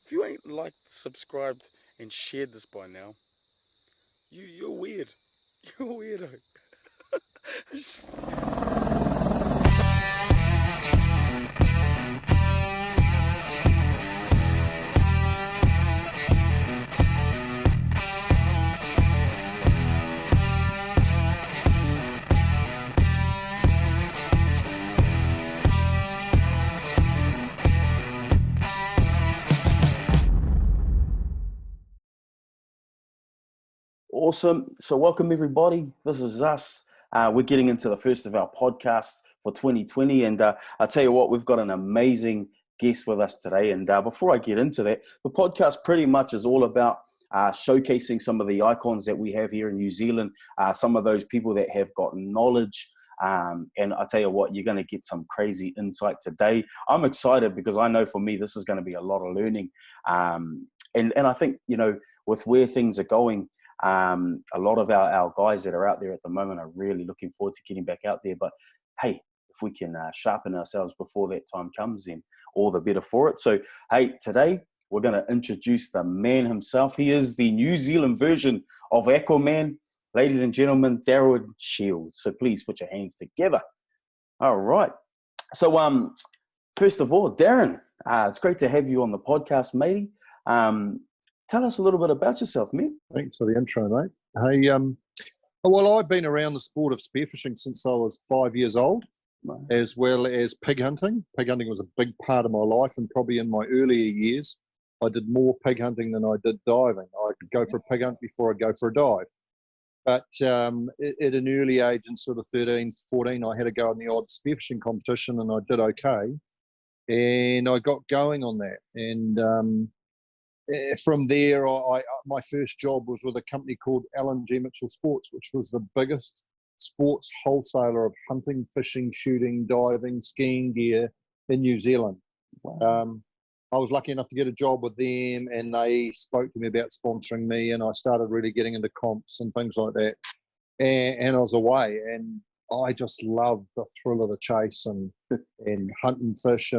If you ain't liked, subscribed, and shared this by now, you're weird. You're a weirdo. Awesome. So welcome everybody. This is us. We're getting into the first of our podcasts for 2020. And I tell you what, we've got an amazing guest with us today. And before I get into that, the podcast pretty much is all about showcasing some of the icons that we have here in New Zealand, some of those people that have got knowledge. And I tell you what, you're going to get some crazy insight today. I'm excited because I know for me, this is going to be a lot of learning. And I think, you know, with where things are going, a lot of our guys that are out there at the moment are really looking forward to getting back out there. But hey, if we can sharpen ourselves before that time comes, then all the better for it. So hey, today we're going to introduce the man himself. He is the New Zealand version of Aquaman. Ladies and gentlemen, Darren Shields. So please put your hands together. All right. So first of all, Darren, it's great to have you on the podcast, matey. Tell us a little bit about yourself, man. Thanks for the intro, mate. Hey, well, I've been around the sport of spearfishing since I was 5 years old, as well as pig hunting. Pig hunting was a big part of my life, and probably in my earlier years, I did more pig hunting than I did diving. I could go for a pig hunt before I'd go for a dive. But at an early age, in sort of 13, 14, I had to go in the odd spearfishing competition, and I did okay. And I got going on that. And from there, my first job was with a company called G Mitchell Sports, which was the biggest sports wholesaler of hunting, fishing, shooting, diving, skiing gear in New Zealand. Wow. I was lucky enough to get a job with them, and they spoke to me about sponsoring me, and I started really getting into comps and things like that. And I was away, and I just loved the thrill of the chase and hunting fish.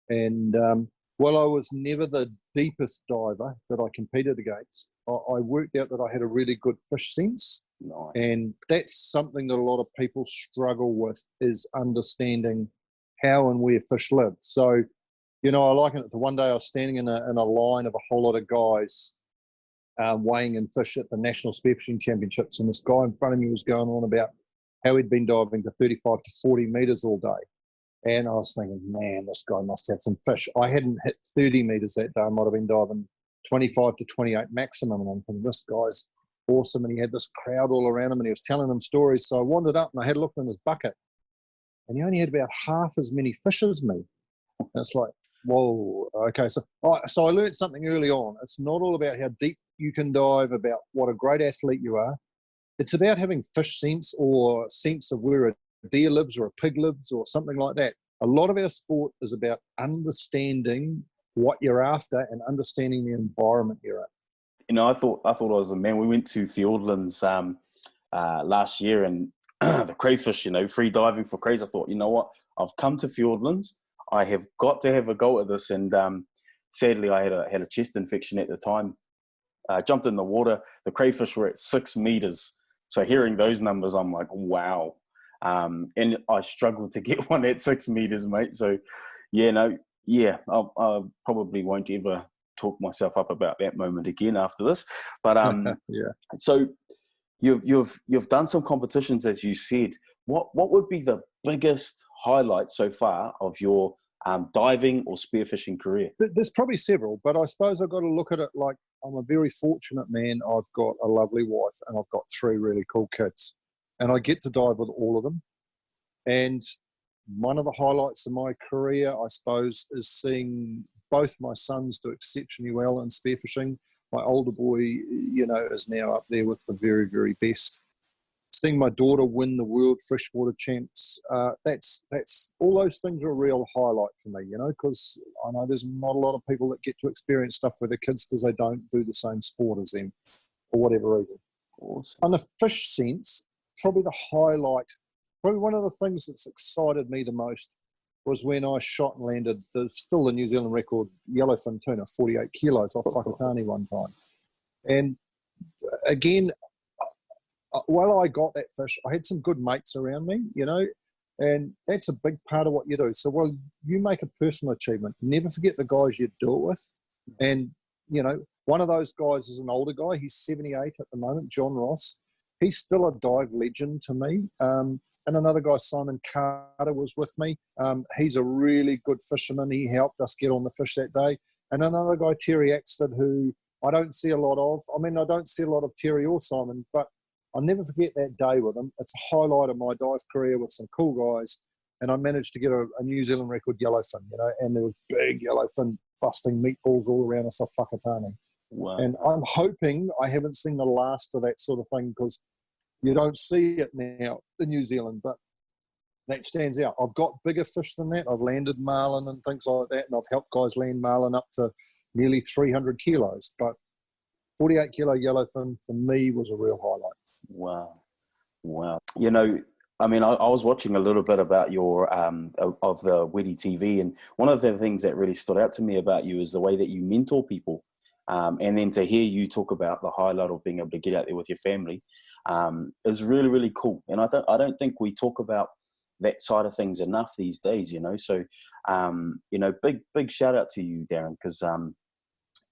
And well, I was never the deepest diver that I competed against. I worked out that I had a really good fish sense. Nice. And that's something that a lot of people struggle with, is understanding how and where fish live. So, you know, I liken it to one day I was standing in a line of a whole lot of guys weighing in fish at the National Spearfishing Championships, and this guy in front of me was going on about how he'd been diving to 35 to 40 metres all day. And I was thinking, man, this guy must have some fish. I hadn't hit 30 metres that day. I might have been diving 25 to 28 maximum. And I'm thinking, this guy's awesome. And he had this crowd all around him, and he was telling them stories. So I wandered up and I had a look in his bucket. And he only had about half as many fish as me. And it's like, whoa, okay. So I learned something early on. It's not all about how deep you can dive, about what a great athlete you are. It's about having fish sense, or sense of where a deer lives or a pig lives or something like that. A lot of our sport is about understanding what you're after and understanding the environment you're in. You know, I thought I was the man. We went to Fiordlands last year, and the crayfish, you know, free diving for crays. I thought, you know what, I've come to Fiordlands. I have got to have a go at this. And sadly, I had a chest infection at the time. I jumped in the water. The crayfish were at 6 meters. So hearing those numbers, I'm like, wow. And I struggled to get one at 6 meters, mate. So, I probably won't ever talk myself up about that moment again after this. But yeah. So you've done some competitions, as you said. What would be the biggest highlight so far of your diving or spearfishing career? There's probably several, but I suppose I've got to look at it like I'm a very fortunate man. I've got a lovely wife, and I've got 3 really cool kids. And I get to dive with all of them. And one of the highlights of my career, I suppose, is seeing both my sons do exceptionally well in spearfishing. My older boy, you know, is now up there with the very, very best. Seeing my daughter win the World Freshwater Champs, that's all those things are a real highlight for me, you know, because I know there's not a lot of people that get to experience stuff with their kids because they don't do the same sport as them for whatever reason. Awesome. On the fish sense, probably the highlight, probably one of the things that's excited me the most was when I shot and landed still the New Zealand record yellowfin tuna, 48 kilos off Whakatane one time. And again, while I got that fish, I had some good mates around me, you know, and that's a big part of what you do. So while you make a personal achievement, never forget the guys you do it with. And, you know, one of those guys is an older guy. He's 78 at the moment, John Ross. He's still a dive legend to me. And another guy, Simon Carter, was with me. He's a really good fisherman. He helped us get on the fish that day. And another guy, Terry Axford, who I don't see a lot of. I mean, I don't see a lot of Terry or Simon, but I'll never forget that day with them. It's a highlight of my dive career with some cool guys. And I managed to get a New Zealand record yellowfin, you know, and there was big yellowfin busting meatballs all around us off Whakatane. Wow. And I'm hoping I haven't seen the last of that sort of thing, because you don't see it now in New Zealand, but that stands out. I've got bigger fish than that. I've landed marlin and things like that, and I've helped guys land marlin up to nearly 300 kilos. But 48 kilo yellowfin for me was a real highlight. Wow. Wow. You know, I mean, I was watching a little bit about your, of the Wettie TV, and one of the things that really stood out to me about you is the way that you mentor people. And then to hear you talk about the highlight of being able to get out there with your family is really, really cool. And I don't think we talk about that side of things enough these days, you know. So, you know, big shout out to you, Darren, because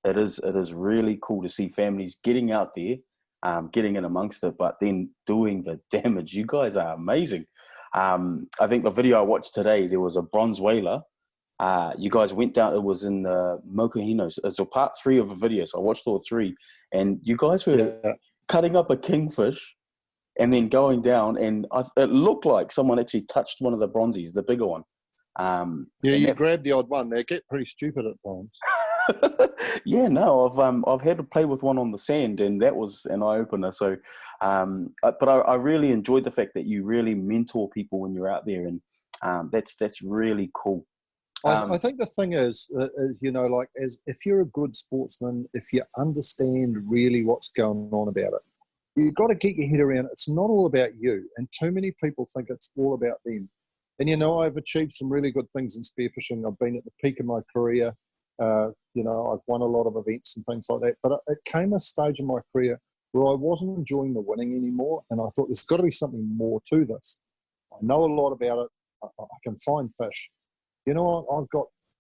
it is really cool to see families getting out there, getting in amongst it, but then doing the damage. You guys are amazing. I think the video I watched today, there was a bronze whaler. You guys went down, it was in the Mokuhinos. It's a part 3 of a video, so I watched all 3. And you guys were cutting up a kingfish and then going down, and it looked like someone actually touched one of the bronzies, the bigger one. You grab the odd one. They get pretty stupid at times. Yeah, no, I've had to play with one on the sand, and that was an eye opener. So, but I really enjoyed the fact that you really mentor people when you're out there, and that's really cool. I think the thing is, you know, like, as if you're a good sportsman, if you understand really what's going on about it, you've got to get your head around it. It's not all about you, and too many people think it's all about them. And, you know, I've achieved some really good things in spearfishing. I've been at the peak of my career. You know, I've won a lot of events and things like that. But it came a stage in my career where I wasn't enjoying the winning anymore, and I thought there's got to be something more to this. I know a lot about it. I can find fish. You know,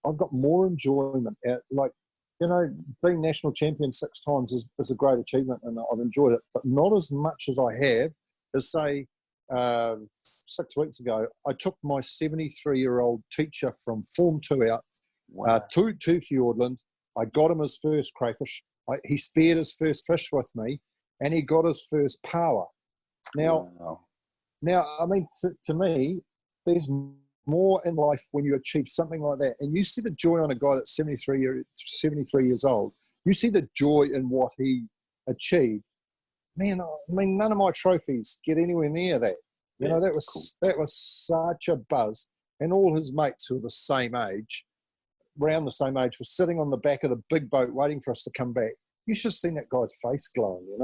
I've got more enjoyment at, like, you know, being national champion 6 times is a great achievement, and I've enjoyed it, but not as much as I have as, say, 6 weeks ago. I took my 73-year-old teacher from Form 2 out to Fiordland. I got him his first crayfish. He speared his first fish with me, and he got his first power. Now, I mean, to me, there's more in life when you achieve something like that, and you see the joy on a guy that's 73 years old. You see the joy in what he achieved. Man, I mean, none of my trophies get anywhere near that. You know, that was such a buzz, and all his mates who were the same age, around the same age, were sitting on the back of the big boat waiting for us to come back. You should have seen that guy's face glowing, you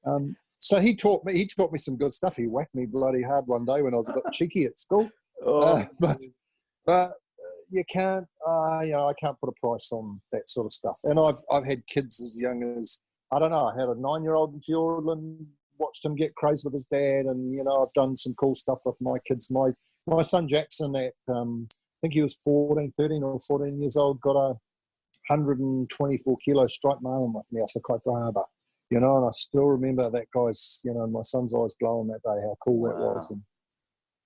know. So he taught me some good stuff. He whacked me bloody hard one day when I was a bit cheeky at school. But you can't, you know, I can't put a price on that sort of stuff. And I've had kids as young as, I don't know, I had a 9-year-old in Fiordland, watched him get crazy with his dad, and, you know, I've done some cool stuff with my kids. My son Jackson, at I think he was 13 or 14 years old, got a 124 kilo striped marlin with me off the Quickfire. You know, and I still remember that guy's, you know, my son's eyes glowing that day, how cool that was. And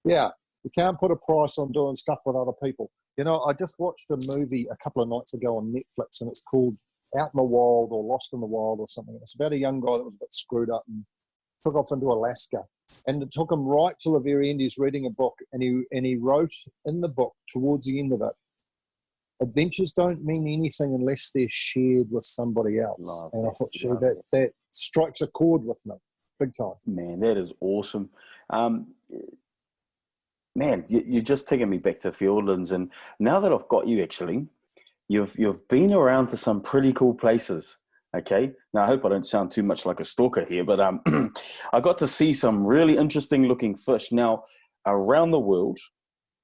yeah, you can't put a price on doing stuff with other people. You know, I just watched a movie a couple of nights ago on Netflix, and it's called Out in the Wild or Lost in the Wild or something. It's about a young guy that was a bit screwed up and took off into Alaska. And it took him right till the very end. He's reading a book, and he wrote in the book towards the end of it, adventures don't mean anything unless they're shared with somebody else. And I thought, sure, that strikes a chord with me, big time. Man, that is awesome. Man, you're just taking me back to Fiordlands, and now that I've got you, actually, you've been around to some pretty cool places. Okay, now I hope I don't sound too much like a stalker here, but I got to see some really interesting looking fish. Now, around the world,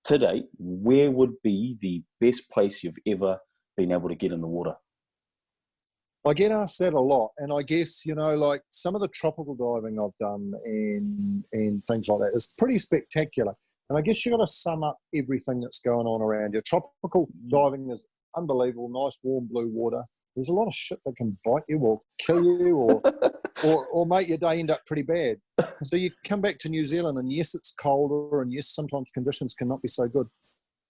to date, where would be the best place you've ever been able to get in the water? I get asked that a lot, and I guess, you know, like some of the tropical diving I've done and things like that is pretty spectacular. And I guess you got to sum up everything that's going on around you. Tropical diving is unbelievable, nice warm blue water. There's a lot of shit that can bite you or kill you or make your day end up pretty bad. So you come back to New Zealand, and yes, it's colder, and yes, sometimes conditions cannot be so good,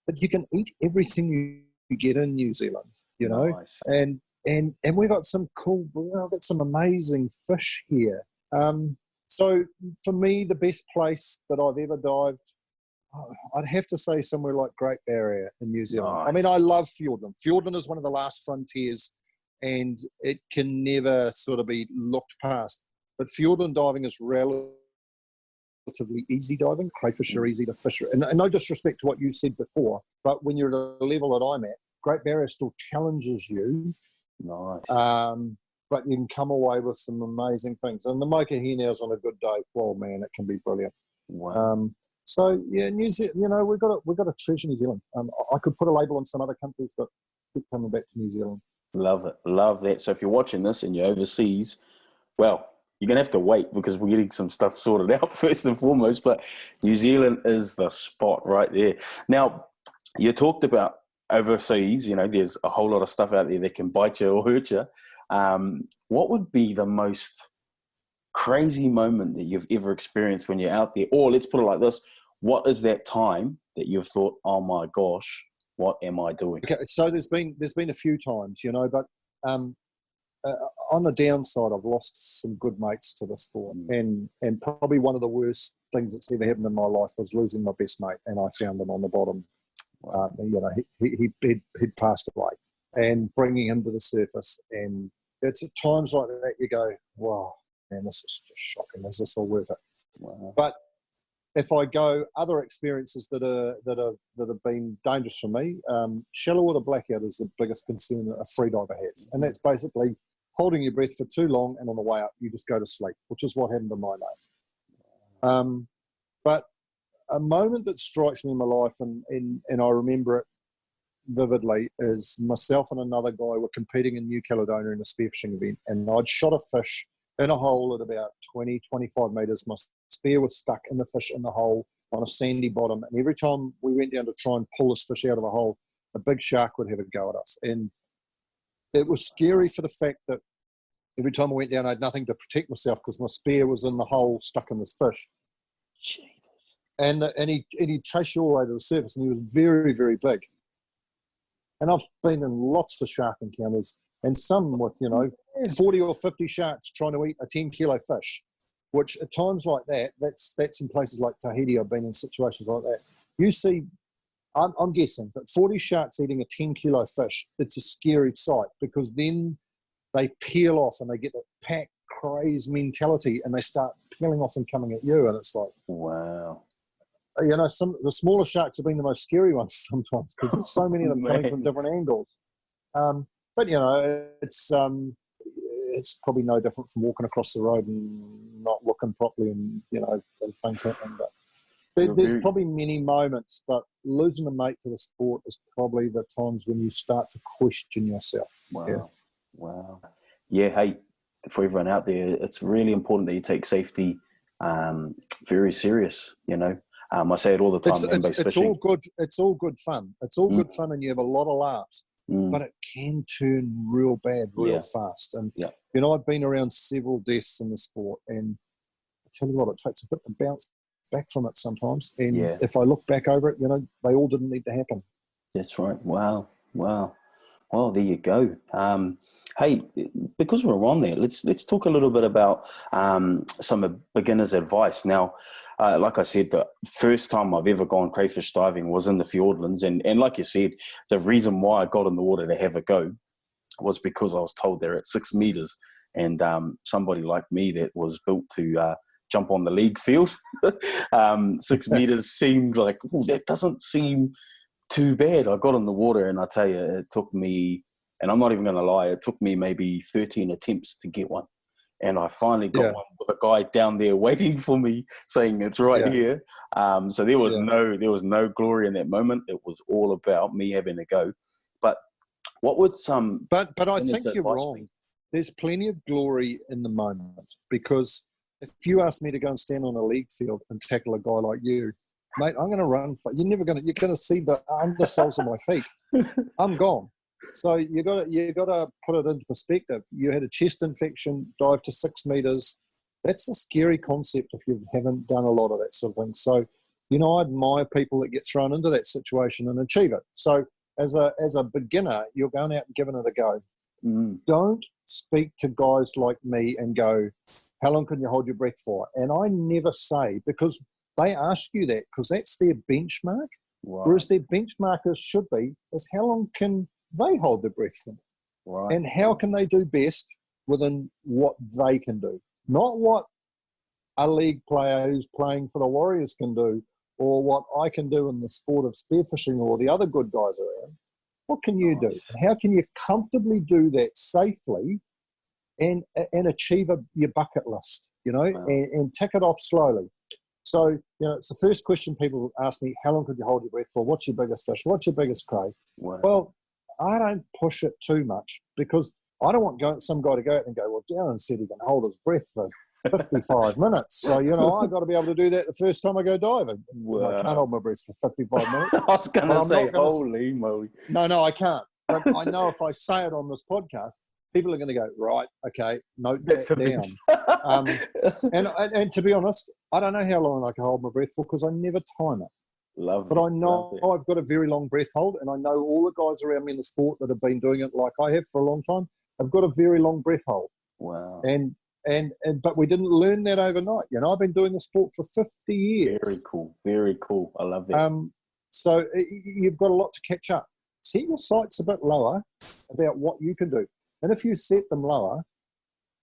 but you can eat everything you get in New Zealand, you know. Nice. And we've got some we've got some amazing fish here. So for me, the best place that I've ever dived, I'd have to say somewhere like Great Barrier in New Zealand. Nice. I mean, I love Fiordland. Fiordland is one of the last frontiers, and it can never sort of be looked past. But Fiordland diving is relatively easy diving. Crayfish are easy to fish. And no disrespect to what you said before, but when you're at a level that I'm at, Great Barrier still challenges you. Nice. But you can come away with some amazing things. And the Mocha Henau's on a good day, well, man, it can be brilliant. Wow. So yeah, New Zealand, you know, we've got to treasure New Zealand. I could put a label on some other countries, but keep coming back to New Zealand. Love it. Love that. So if you're watching this and you're overseas, well, you're going to have to wait because we're getting some stuff sorted out first and foremost, but New Zealand is the spot right there. Now, you talked about overseas, you know, there's a whole lot of stuff out there that can bite you or hurt you. What would be the most crazy moment that you've ever experienced when you're out there? Or let's put it like this, what is that time that you've thought, oh my gosh, what am I doing? Okay, so there's been a few times, you know, but on the downside, I've lost some good mates to the sport, and probably one of the worst things that's ever happened in my life was losing my best mate, and I found him on the bottom. Wow. You know, he'd passed away, and bringing him to the surface, and it's at times like that you go, wow, man, this is just shocking. Is this all worth it? Wow. But if I go other experiences that have been dangerous for me, shallow water blackout is the biggest concern that a freediver has, and that's basically holding your breath for too long, and on the way up you just go to sleep, which is what happened to my mate. But a moment that strikes me in my life, and I remember it vividly, is myself and another guy were competing in New Caledonia in a spearfishing event, and I'd shot a fish in a hole at about 20, 25 metres. My spear was stuck in the fish in the hole on a sandy bottom, and every time we went down to try and pull this fish out of the hole, a big shark would have a go at us. And it was scary for the fact that every time I went down, I had nothing to protect myself because my spear was in the hole stuck in this fish. Jesus. And he'd chase you all the way to the surface, and he was very, very big. And I've been in lots of shark encounters, and some with, you know, 40 or 50 sharks trying to eat a 10-kilo fish, which at times like that, that's in places like Tahiti. I've been in situations like that. You see, I'm guessing, but 40 sharks eating a 10-kilo fish, it's a scary sight, because then they peel off and they get that pack craze mentality, and they start peeling off and coming at you, and it's like, wow. You know, the smaller sharks have been the most scary ones sometimes, because there's so many of them coming from different angles. But you know, it's probably no different from walking across the road and not looking properly, and you know, things happen. But there's probably many moments, but losing a mate to the sport is probably the times when you start to question yourself. Wow. Yeah. Wow. Yeah, hey, for everyone out there, it's really important that you take safety very serious, you know. I say it all the time. It's all good. It's all good fun. It's all good fun, and you have a lot of laughs. But it can turn real bad real fast. And you know, I've been around several deaths in the sport, and I tell you what, it takes a bit to bounce back from it sometimes. And if I look back over it, you know, they all didn't need to happen. That's right. Wow. Well, there you go. Hey, because we're on there, let's talk a little bit about some beginner's advice. Now, like I said, the first time I've ever gone crayfish diving was in the Fiordlands, and like you said, the reason why I got in the water to have a go was because I was told they're at 6 meters, and somebody like me that was built to jump on the league field, 6 meters seemed like, oh, that doesn't seem too bad. I got in the water, and I tell you, it took me, and I'm not even going to lie, it took me maybe 13 attempts to get one. and I finally got Yeah. one with a guy down there waiting for me, saying it's right Yeah. here. So there was Yeah. no glory in that moment. It was all about me having a go. But what would some But I beginner's think you're advice wrong. be? There's plenty of glory in the moment, because if you ask me to go and stand on a league field and tackle a guy like you, mate, I'm going to run. You're going to see the undersoles of my feet. I'm gone. So you got to put it into perspective. You had a chest infection, dive to 6 meters. That's a scary concept if you haven't done a lot of that sort of thing. So, I admire people that get thrown into that situation and achieve it. So as a beginner, you're going out and giving it a go. Don't speak to guys like me and go, how long can you hold your breath for? And I never say, because they ask you that because that's their benchmark. Right. Whereas their benchmarkers should be is how long can they hold their breath for? Right. And how can they do best within what they can do? Not what a league player who's playing for the Warriors can do, or what I can do in the sport of spearfishing or the other good guys around. What can you do? And how can you comfortably do that safely and achieve your bucket list, and tick it off slowly? So, it's the first question people ask me, how long could you hold your breath for? What's your biggest fish? What's your biggest cray? Wow. Well, I don't push it too much, because I don't want some guy to go out and go, well, Darren said he can hold his breath for 55 minutes. So, I've got to be able to do that the first time I go diving. Wow. I can't hold my breath for 55 minutes. I was going to say, holy moly. No, I can't. But I know if I say it on this podcast, people are going to go, right, okay, note that down. And to be honest, I don't know how long I can hold my breath for, because I never time it. But I know I've got a very long breath hold, and I know all the guys around me in the sport that have been doing it like I have for a long time. I've got a very long breath hold. Wow. But we didn't learn that overnight. I've been doing the sport for 50 years. Very cool. Very cool. I love that. So you've got a lot to catch up. Set your sights a bit lower about what you can do. And if you set them lower,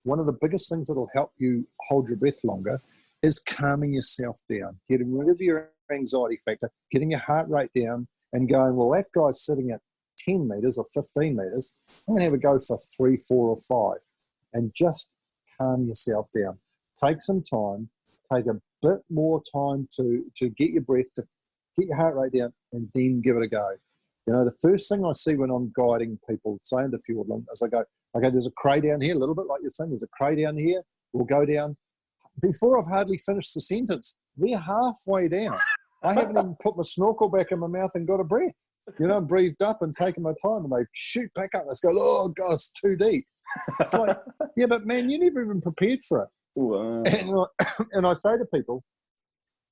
one of the biggest things that will help you hold your breath longer is calming yourself down, getting rid of your anxiety factor, getting your heart rate down, and going, well, that guy's sitting at 10 meters or 15 meters. I'm going to have a go for 3, 4, or 5, and just calm yourself down. Take some time, take a bit more time to get your breath, to get your heart rate down, and then give it a go. The first thing I see when I'm guiding people, say into Fiordland, is I go, okay, there's a cray down here, a little bit like you're saying, there's a cray down here, we'll go down. Before I've hardly finished the sentence, they're halfway down. I haven't even put my snorkel back in my mouth and got a breath. And breathed up and taken my time, and they shoot back up and they go, oh, God, it's too deep. It's like, yeah, but man, you never even prepared for it. Wow. And I say to people,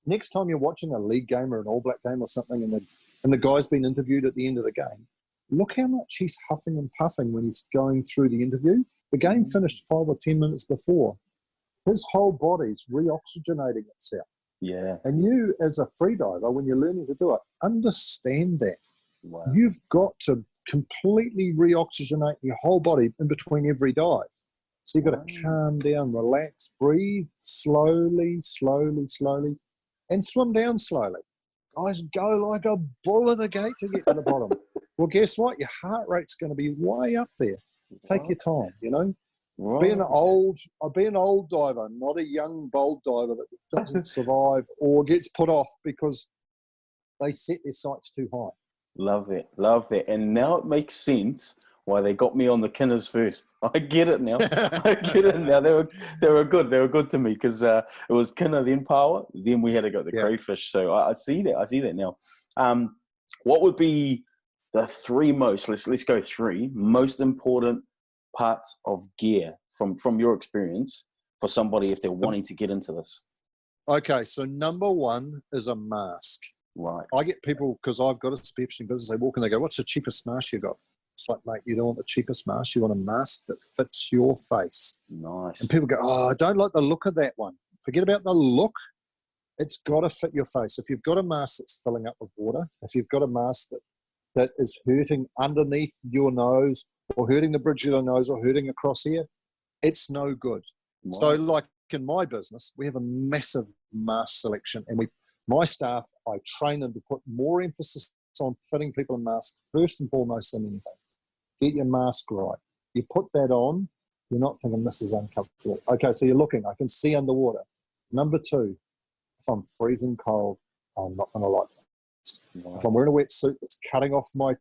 next time you're watching a league game or an All Black game or something, and the guy's been interviewed at the end of the game, look how much he's huffing and puffing when he's going through the interview. The game finished 5 or 10 minutes before. His whole body's reoxygenating itself. Yeah. And you, as a freediver, when you're learning to do it, understand that. Wow. You've got to completely reoxygenate your whole body in between every dive. So you've got to calm down, relax, breathe slowly, and swim down slowly. Guys, go like a bull at a gate to get to the bottom. Well, guess what? Your heart rate's going to be way up there. Take your time, Right. Be an old diver, not a young, bold diver that doesn't survive or gets put off because they set their sights too high. Love that. And now it makes sense why they got me on the Kinners first. I get it now. They were good to me, because it was Kinner, then Power, then we had to go to the crayfish. So I see that now. What would be the 3 most, let's go 3 most important parts of gear from your experience for somebody if they're wanting to get into this? Okay, so number 1 is a mask. Right. I get people, because I've got a spearfishing business, they walk and they go, what's the cheapest mask you got? It's like, mate, you don't want the cheapest mask. You want a mask that fits your face. Nice. And people go, oh, I don't like the look of that one. Forget about the look. It's got to fit your face. If you've got a mask that's filling up with water, if you've got a mask that is hurting underneath your nose or hurting the bridge of your nose or hurting across here, it's no good. Wow. So like in my business, we have a massive mask selection, and my staff, I train them to put more emphasis on fitting people in masks first and foremost than anything. Get your mask right. You put that on, You're not thinking this is uncomfortable. Okay, so you're looking. I can see underwater. Number 2, if I'm freezing cold, I'm not going to like this. Right. If I'm wearing a wetsuit that's cutting off my,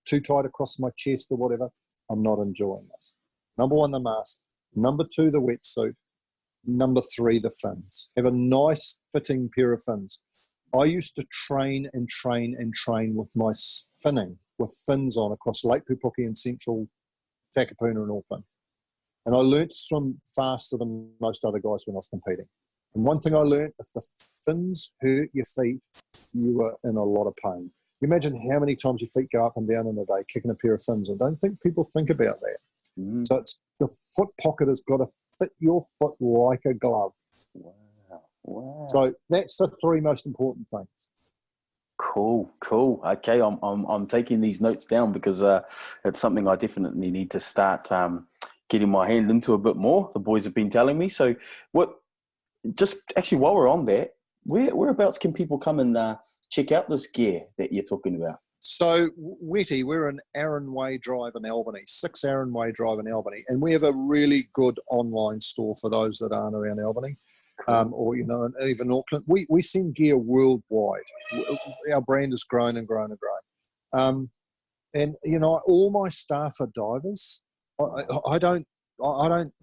too tight across my chest or whatever, I'm not enjoying this. Number 1, the mask. Number 2, the wetsuit. Number 3, the fins. Have a nice fitting pair of fins. I used to train with my finning, with fins on across Lake Pupuki and Central Takapuna and Auckland. And I learnt to swim faster than most other guys when I was competing. And one thing I learnt, if the fins hurt your feet, you are in a lot of pain. You imagine how many times your feet go up and down in a day kicking a pair of fins. I don't think people think about that. Mm. So it's the foot pocket has got to fit your foot like a glove. Wow. So that's the 3 most important things. Cool. Okay, I'm taking these notes down because it's something I definitely need to start getting my hand into a bit more. The boys have been telling me. So just actually while we're on that, whereabouts can people come and check out this gear that you're talking about? So, Wettie, we're in Arrenway Drive in Albany, 6 Arrenway Drive in Albany, and we have a really good online store for those that aren't around Albany, Cool. or and even Auckland. We send gear worldwide. Our brand has grown and grown and grown. And all my staff are divers. I don't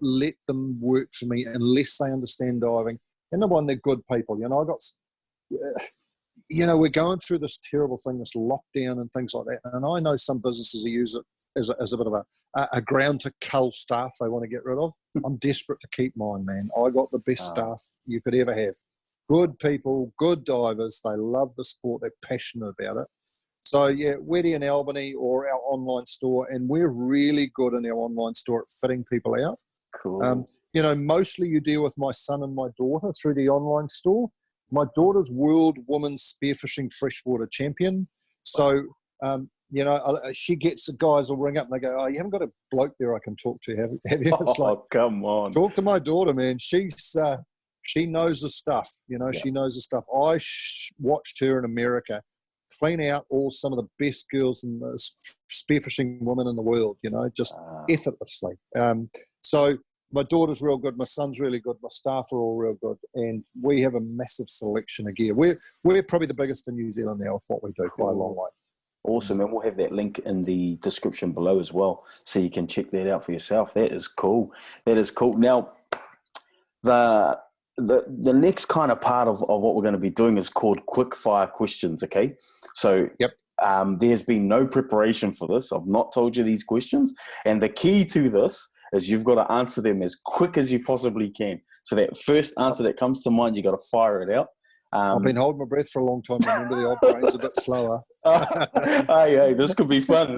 let them work for me unless they understand diving. And number 1, they're good people. I got. We're going through this terrible thing, this lockdown and things like that. And I know some businesses use it as a bit of a ground to cull staff they want to get rid of. I'm desperate to keep mine, man. I got the best staff you could ever have. Good people, good divers. They love the sport. They're passionate about it. So, yeah, Wettie in Albany or our online store. And we're really good in our online store at fitting people out. Cool. Mostly you deal with my son and my daughter through the online store. My daughter's world women's spearfishing freshwater champion. So, she gets the guys will ring up and they go, "Oh, you haven't got a bloke there I can talk to, have you?" It's like, come on. Talk to my daughter, man. She knows the stuff. She knows the stuff. I watched her in America clean out some of the best girls and spearfishing women in the world, just effortlessly. So my daughter's real good. My son's really good. My staff are all real good. And we have a massive selection of gear. We're probably the biggest in New Zealand now with what we do by a long way. Awesome. And we'll have that link in the description below as well, so you can check that out for yourself. That is cool. Now, the next kind of part of what we're going to be doing is called Quickfire questions, okay? So yep. There's been no preparation for this. I've not told you these questions. And the key to this is you've got to answer them as quick as you possibly can. So that first answer that comes to mind, you got to fire it out. I've been holding my breath for a long time. Remember, the old brain's a bit slower. Hey, this could be fun.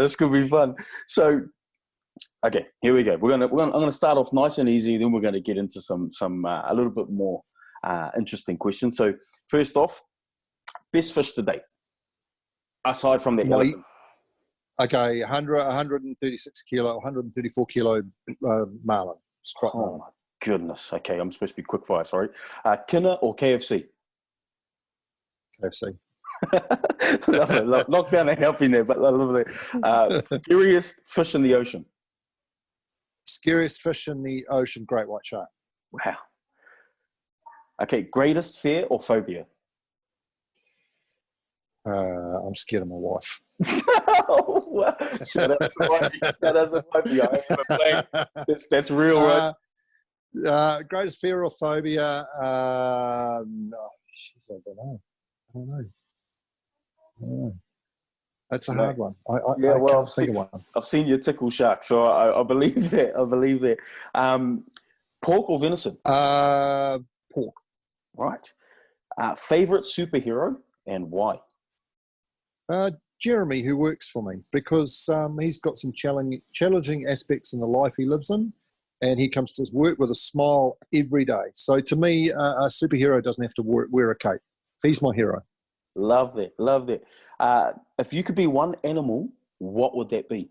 So, okay, here we go. I'm gonna start off nice and easy. Then we're going to get into some a little bit more interesting questions. So, first off, best fish to date, aside from the elephant. Okay, 136 kilo, 134 kilo marlin. Oh my goodness. Okay, I'm supposed to be quick fire. Sorry. Kina or KFC? KFC. Love it. Knock down a helping there, but I love it. Scariest fish in the ocean? Scariest fish in the ocean, great white shark. Wow. Okay, greatest fear or phobia? I'm scared of my wife. Shout out to phobia. That's real, right? Greatest fear or phobia? I don't know. That's a hard one. I can't think of one. I've seen you tickle sharks, so I believe that. Pork or venison? Pork. Right. Favorite superhero and why? Jeremy, who works for me, because he's got some challenging aspects in the life he lives in, and he comes to his work with a smile every day. So to me, a superhero doesn't have to wear a cape. He's my hero. Love that. If you could be one animal, what would that be?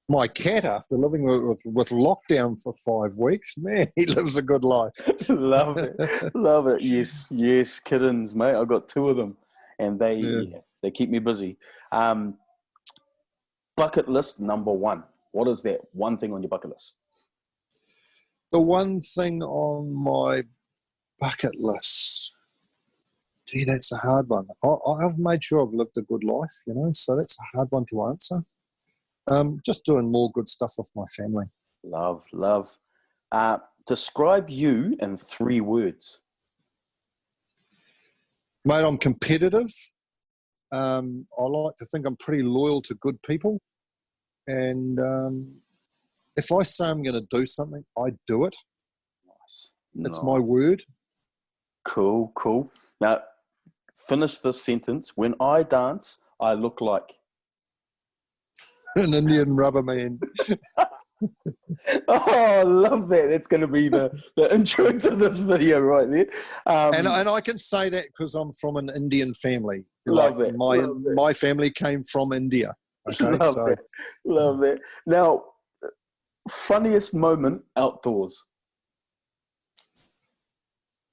My cat, after living with lockdown for 5 weeks, man, he lives a good life. Love it. Yes, kittens, mate. I've got 2 of them, and they keep me busy. Bucket list number 1. What is that one thing on your bucket list? The one thing on my bucket list, gee, that's a hard one. I've made sure I've lived a good life, so that's a hard one to answer. Just doing more good stuff with my family. Love. Describe you in 3 words. Mate, I'm competitive. I like to think I'm pretty loyal to good people. And if I say I'm going to do something, I do it. Nice. It's my word. Cool. Now, finish this sentence. When I dance, I look like... An Indian rubber man. Oh, I love that. That's going to be the intro to this video right there. And I can say that because I'm from an Indian family. Love it. My family came from India. Okay, Love that. Now, funniest moment outdoors.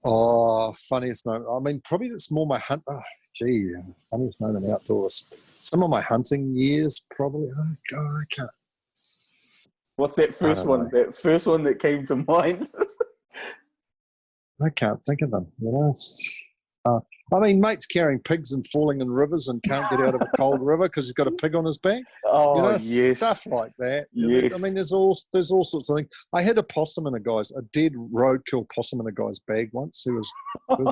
Oh, funniest moment. I mean, probably it's more my hunt. Oh, funniest moment outdoors. Some of my hunting years, probably. Oh, God, I can't. What's that first one? That first one that came to mind? I can't think of them. I mean, mate's carrying pigs and falling in rivers and can't get out of a cold river because he's got a pig on his back. Oh, yes. Stuff like that. Yes. I mean, there's all sorts of things. I had a possum in a dead roadkill possum in a guy's bag once. Who was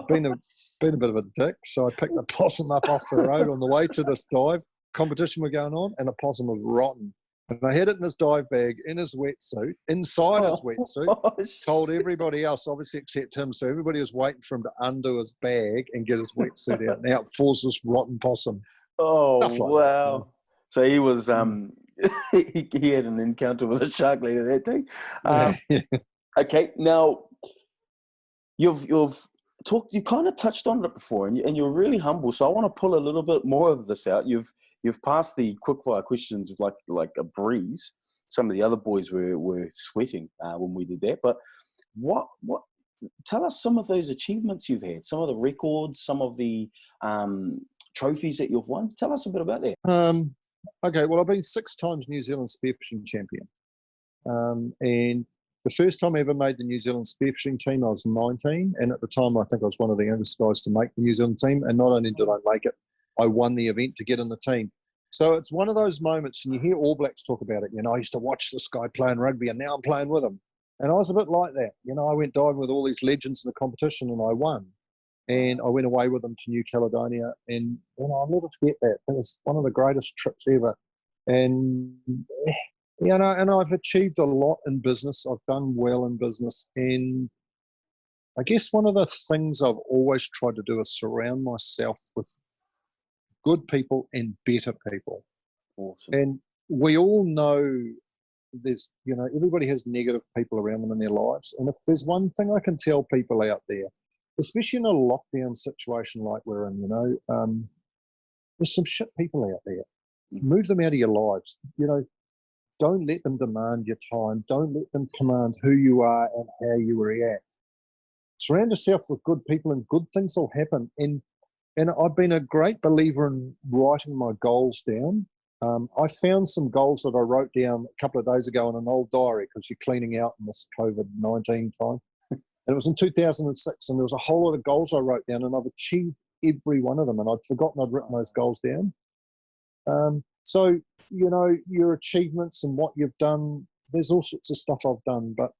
been a bit of a dick. So I picked the possum up off the road on the way to this dive. Competition were going on, and the possum was rotten. And I had it in his dive bag, in his wetsuit, inside his wetsuit, told everybody else, obviously except him, so everybody was waiting for him to undo his bag and get his wetsuit out. And out falls this rotten possum. Oh, like wow. That. So he was, he had an encounter with a shark later that day. Okay, now, you've talked, you kind of touched on it before, and you're really humble, so I want to pull a little bit more of this out. You've passed the quickfire questions with like a breeze. Some of the other boys were sweating when we did that. But what tell us some of those achievements you've had, some of the records, some of the trophies that you've won. Tell us a bit about that. Okay, well, I've been 6 times New Zealand spearfishing champion. And the first time I ever made the New Zealand spearfishing team, I was 19. And at the time, I think I was one of the youngest guys to make the New Zealand team. And not only did I make it, I won the event to get in the team. So it's one of those moments, and you hear All Blacks talk about it. I used to watch this guy playing rugby, and now I'm playing with him. And I was a bit like that. I went diving with all these legends in the competition, and I won. And I went away with them to New Caledonia, and I'll never forget that. It was one of the greatest trips ever. And and I've achieved a lot in business. I've done well in business, and I guess one of the things I've always tried to do is surround myself with good people and better people. Awesome. And we all know there's, everybody has negative people around them in their lives. And if there's one thing I can tell people out there, especially in a lockdown situation like we're in, there's some shit people out there. Move them out of your lives. Don't let them demand your time. Don't let them command who you are and how you react. Surround yourself with good people, and good things will happen. And I've been a great believer in writing my goals down. I found some goals that I wrote down a couple of days ago in an old diary, because you're cleaning out in this COVID-19 time. And it was in 2006, and there was a whole lot of goals I wrote down, and I've achieved every one of them, and I'd forgotten I'd written those goals down. So, your achievements and what you've done, there's all sorts of stuff I've done, but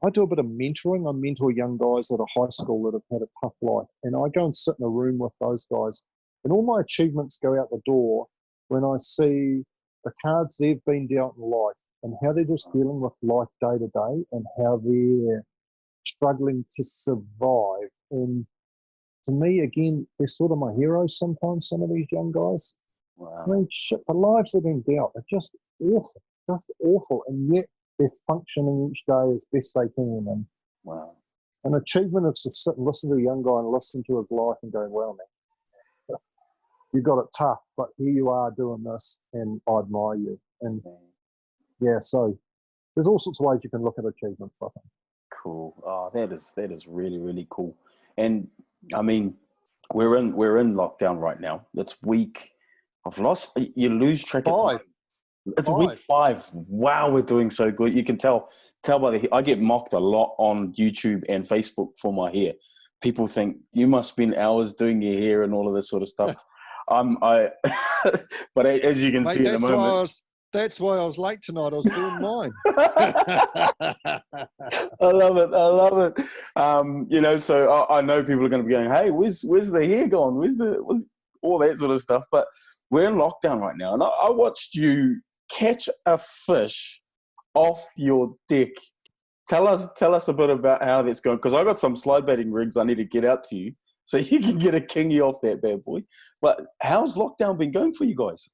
I do a bit of mentoring. I mentor young guys at a high school that have had a tough life, and I go and sit in a room with those guys, and all my achievements go out the door when I see the cards they've been dealt in life and how they're just dealing with life day to day and how they're struggling to survive. And to me, again, they're sort of my heroes sometimes, some of these young guys. Wow. I mean, shit, the lives they've been dealt are just awful, and yet they're functioning each day as best they can. And wow. An achievement is to sit and listen to a young guy and listen to his life and go, well, man, you got it tough, but here you are doing this, and I admire you. And yeah, so there's all sorts of ways you can look at achievements, I think. Cool. Oh, that is really, really cool. And I mean, we're in lockdown right now. It's week. You lose track of time. It's week 5. Wow, we're doing so good. You can tell by I get mocked a lot on YouTube and Facebook for my hair. People think you must spend hours doing your hair and all of this sort of stuff. But as you can see at the moment, that's why I was late tonight. I was doing mine. I love it. You know, so I know people are going to be going, "Hey, where's the hair gone? Where's all that sort of stuff?" But we're in lockdown right now, and I watched you catch a fish off your deck. Tell us a bit about how that's going, because I got some slide baiting rigs I need to get out to you so you can get a kingy off that bad boy. But how's lockdown been going for you guys?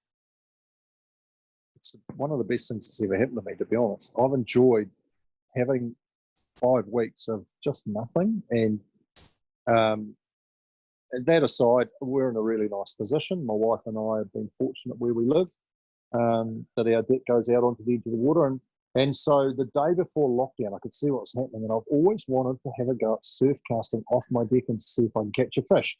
It's one of the best things that's ever happened to me, to be honest. I've enjoyed having 5 weeks of just nothing, and that aside, we're in a really nice position. My wife and I have been fortunate where we live, that our deck goes out onto the edge of the water, and so the day before lockdown, I could see what was happening, and I've always wanted to have a go at surf casting off my deck and see if I can catch a fish.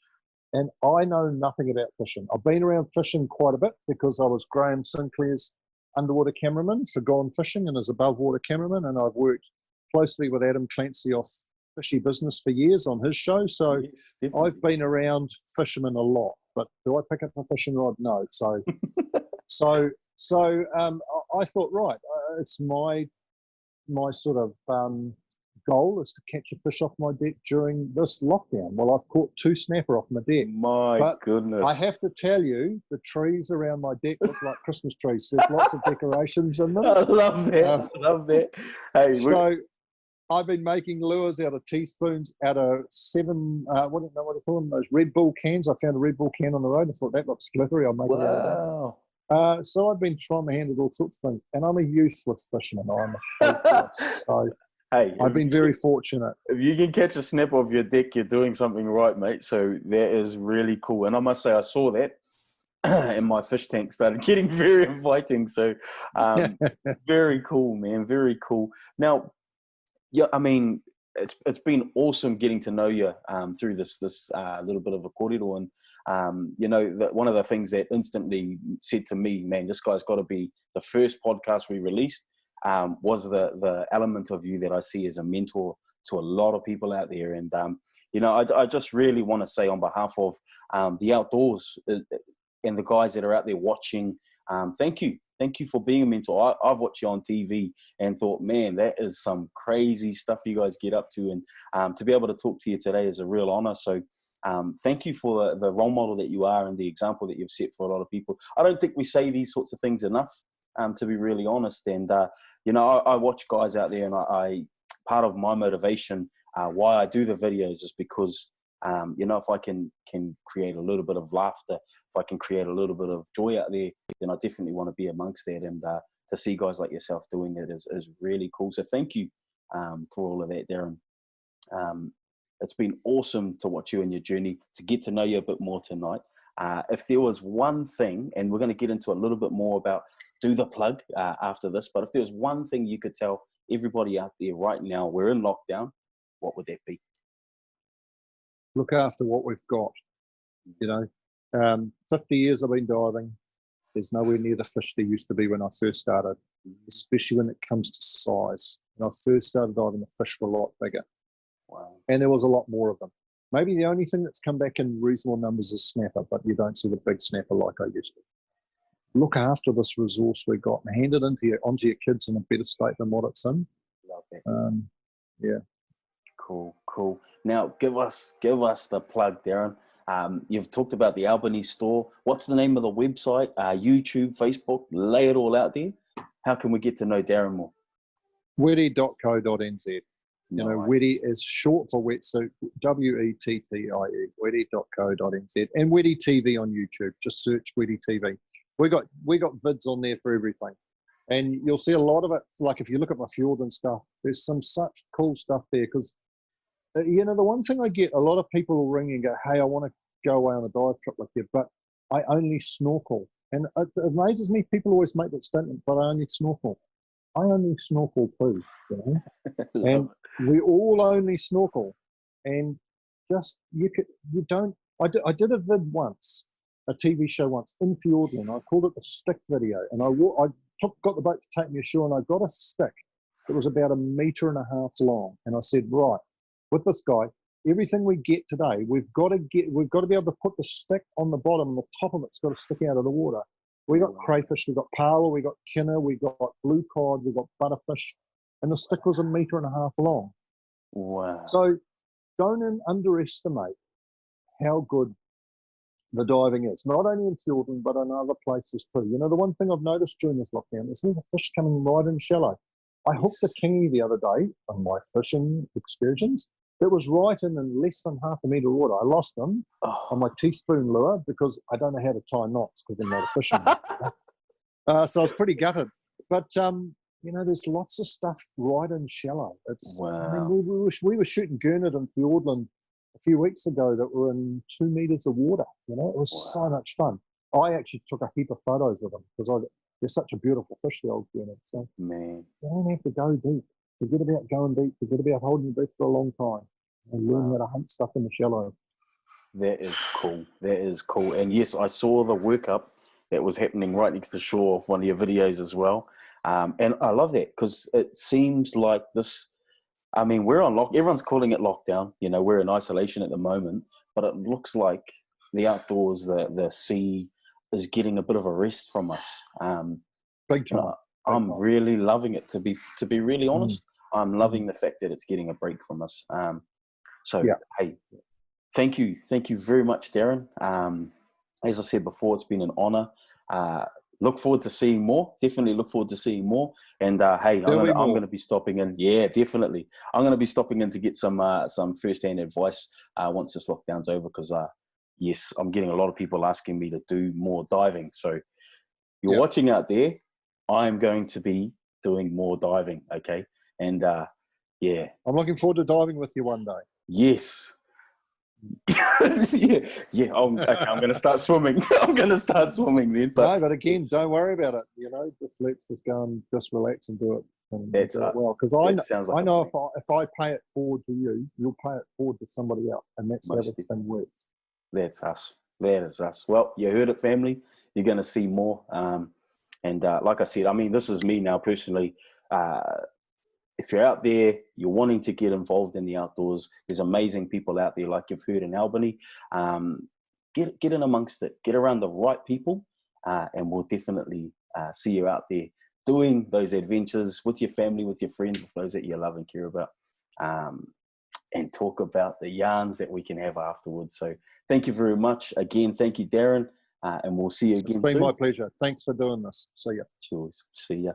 And I know nothing about fishing. I've been around fishing quite a bit because I was Graham Sinclair's underwater cameraman for Gone Fishing and as above water cameraman, and I've worked closely with Adam Clancy off Fishy Business for years on his show. So yes, I've been around fishermen a lot, but do I pick up a fishing rod? No. So I thought, right, it's my sort of goal is to catch a fish off my deck during this lockdown. Well, I've caught 2 snapper off my deck. But goodness. I have to tell you, the trees around my deck look like Christmas trees. There's lots of decorations in them. I love that. Hey, so I've been making lures out of teaspoons, out of 7, what do you call them? Those Red Bull cans. I found a Red Bull can on the road. I thought that looks glittery. I'll make it out of that. So I've been trying my hand at all sorts of things, and I'm a useless fisherman. I'm hopeless. So hey, I've been very fortunate. If you can catch a snap off your deck, you're doing something right, mate. So that is really cool. And I must say, I saw that, and my fish tank started getting very inviting. So very cool, man. Very cool. Now, yeah, I mean, it's been awesome getting to know you through this little bit of a kōrero. And you know, one of the things that instantly said to me, man, this guy's got to be the first podcast we released. Was the element of you that I see as a mentor to a lot of people out there. And, you know, I just really want to say on behalf of the outdoors and the guys that are out there watching, thank you. Thank you for being a mentor. I've watched you on TV and thought, man, that is some crazy stuff you guys get up to. And to be able to talk to you today is a real honor. So thank you for the role model that you are and the example that you've set for a lot of people. I don't think we say these sorts of things enough. To be really honest. And, you know, I watch guys out there, and I part of my motivation, why I do the videos is because, you know, if I can create a little bit of laughter, if I can create a little bit of joy out there, then I definitely want to be amongst that. And to see guys like yourself doing it is really cool. So thank you for all of that, Darren. It's been awesome to watch you and your journey, to get to know you a bit more tonight. If there was one thing, and we're going to get into a little bit more about do the plug after this, but if there was one thing you could tell everybody out there right now, we're in lockdown, what would that be? Look after what we've got. You know, 50 years I've been diving. There's nowhere near the fish there used to be when I first started, especially when it comes to size. When I first started diving, the fish were a lot bigger. Wow. And there was a lot more of them. Maybe the only thing that's come back in reasonable numbers is snapper, but you don't see the big snapper like I used to. Look after this resource we've got and hand it onto your kids in a better state than what it's in. Love that. Yeah. Cool. Now, give us the plug, Darren. You've talked about the Albany store. What's the name of the website? YouTube, Facebook, lay it all out there. How can we get to know Darren more? Wettie.co.nz. You know, Nice. Wettie is short for wetsuit, Wettie, Wettie.co.nz, and Wettie TV on YouTube. Just search Wettie TV. We got vids on there for everything, and you'll see a lot of it. Like if you look at my fjord and stuff, there's some such cool stuff there. Because you know, the one thing I get, a lot of people will ring and go, "Hey, I want to go away on a dive trip with you, but I only snorkel." And it amazes me. People always make that statement, "But I only snorkel." I only snorkel too, you know. And we all only snorkel, and just you don't. I did a vid once, a TV show once in Fiordland. I called it the stick video, and I got the boat to take me ashore, and I got a stick that was about 1.5 meters long. And I said, right, with this guy, everything we get today, we've got to be able to put the stick on the bottom, and the top of it's got to stick out of the water. We got crayfish, we got parla, we got kinner, we got blue cod, we got butterfish, and the stick was 1.5 meters long. Wow. So don't underestimate how good the diving is, not only in Fiordland, but in other places too. You know, the one thing I've noticed during this lockdown is the fish coming right in shallow. I hooked a kingy the other day on my fishing excursions. It was right in less than 0.5 meter water. I lost them on my teaspoon lure because I don't know how to tie knots because I'm not a fisherman. So I was pretty gutted. But, you know, there's lots of stuff right in shallow. It's, Wow. I mean, we were shooting gurnard in Fiordland a few weeks ago that were in 2 meters of water. You know, it was so much fun. I actually took a heap of photos of them because they're such a beautiful fish, the old gurnard. So Man. you don't have to go deep. Forget about going deep. Forget about holding your breath for a long time. And learn how to hunt stuff in the shallow. That is cool. That is cool. And yes, I saw the workup that was happening right next to the shore of one of your videos as well. And I love that because it seems like this, I mean, we're on everyone's calling it lockdown. You know, we're in isolation at the moment, but it looks like the outdoors, the sea is getting a bit of a rest from us. Big time. I'm really loving it, to be really honest. I'm loving the fact that it's getting a break from us. Hey, thank you very much, Darren. As I said before, it's been an honor. Look forward to seeing more. Definitely look forward to seeing more. And hey, I'm going to be stopping in. Yeah, definitely. I'm going to be stopping in to get some first-hand advice once this lockdown's over, because yes, I'm getting a lot of people asking me to do more diving. So you're watching out there. I'm going to be doing more diving. Okay, and yeah, I'm looking forward to diving with you one day. Yes. yeah. I'm going to start swimming. I'm going to start swimming then. But again, don't worry about it. You know, let's just go and just relax and do it. And do it well, because I know if I pay it forward to you, you'll pay it forward to somebody else, and that's how this thing works. That's us. That is us. Well, you heard it, family. You're going to see more. And like I said, I mean, this is me now personally. If you're out there, you're wanting to get involved in the outdoors, there's amazing people out there, like you've heard in Albany. Get in amongst it. Get around the right people, and we'll definitely see you out there doing those adventures with your family, with your friends, with those that you love and care about, and talk about the yarns that we can have afterwards. So thank you very much. Again, thank you, Darren, and we'll see you again soon. It's been my pleasure. Thanks for doing this. See ya. Cheers. See ya.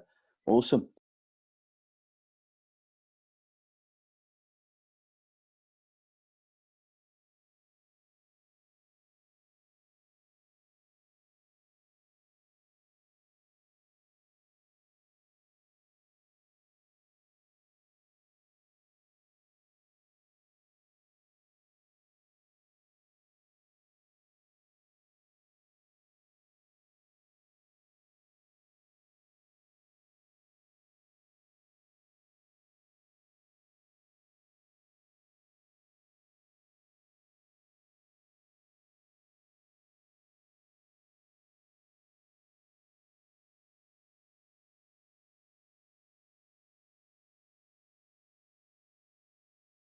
Awesome.